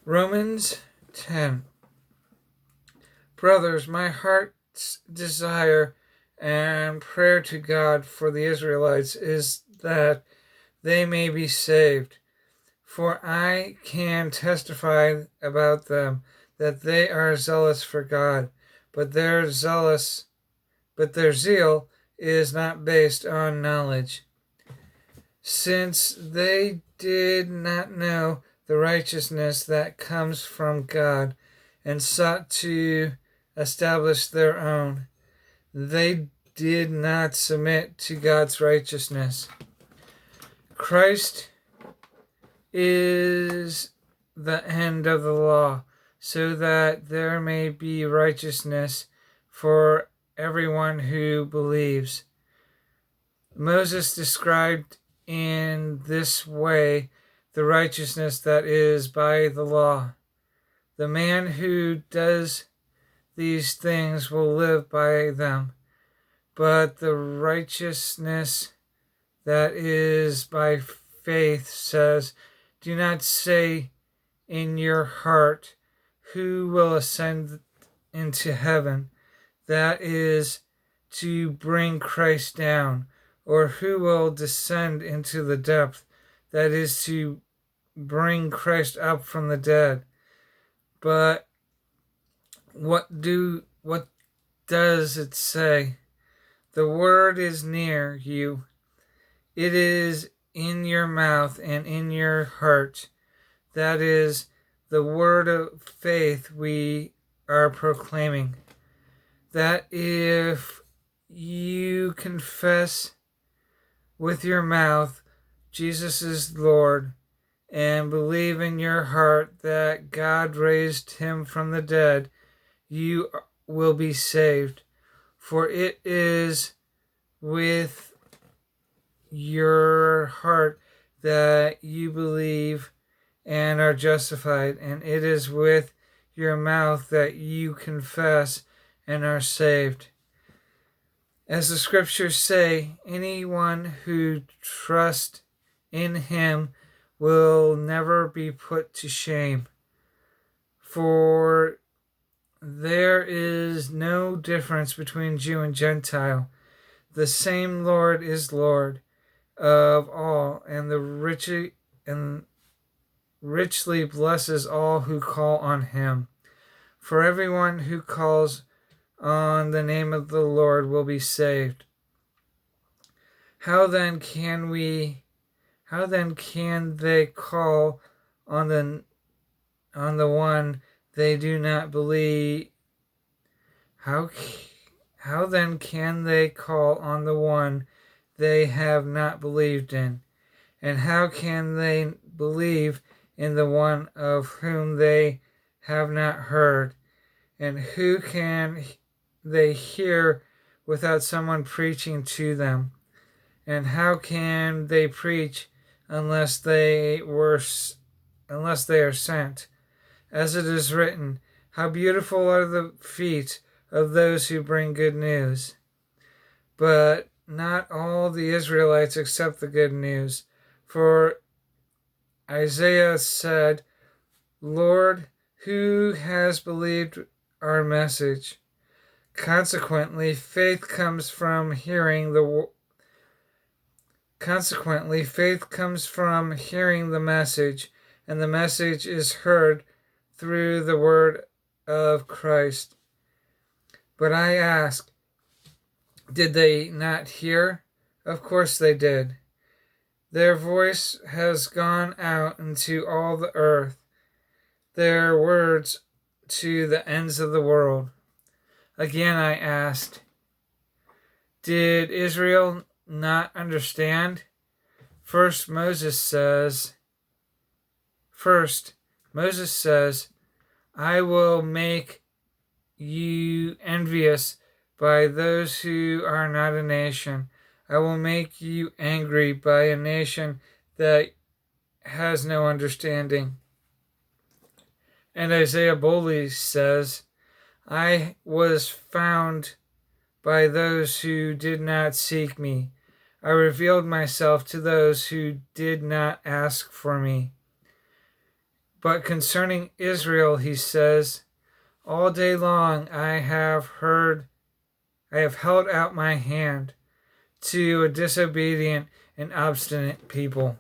Romans 10. Brothers, my heart's desire and prayer to God for the Israelites is that they may be saved. For I can testify about them that they are zealous for God, but their zeal is not based on knowledge, since they did not know the righteousness that comes from God and sought to establish their own. They did not submit to God's righteousness. Christ is the end of the law, so that there may be righteousness for everyone who believes. Moses described in this way the righteousness that is by the law. The man who does these things will live by them, but the righteousness that is by faith says, do not say in your heart, who will ascend into heaven? That is to bring Christ down. Or who will descend into the depth? That is to bring Christ up from the dead. But what does it say? The word is near you. It is in your mouth and in your heart. That is the word of faith we are proclaiming. That if you confess with your mouth Jesus is Lord, and believe in your heart that God raised him from the dead, you will be saved. For it is with your heart that you believe and are justified, and it is with your mouth that you confess and are saved. As the scriptures say, anyone who trusts in him will never be put to shame. For there is no difference between Jew and Gentile. The same Lord is Lord of all, and richly blesses all who call on him. For everyone who calls on the name of the Lord will be saved. How then can they call on the one they do not believe? How then can they call on the one they have not believed in? And how can they believe in the one of whom they have not heard? And who can they hear without someone preaching to them? And how can they preach unless they are sent? As it is written, how beautiful are the feet of those who bring good news. But not all the Israelites accept the good news. For Isaiah said, Lord, who has believed our message? Consequently, faith comes from hearing the message, and the message is heard through the word of Christ. But I ask, did they not hear? Of course they did. Their voice has gone out into all the earth, their words to the ends of the world. Again I asked, did Israel not understand? First, Moses says, I will make you envious by those who are not a nation. I will make you angry by a nation that has no understanding. And Isaiah boldly says, I was found by those who did not seek me. I revealed myself to those who did not ask for me. But concerning Israel, he says, all day long I have held out my hand to a disobedient and obstinate people.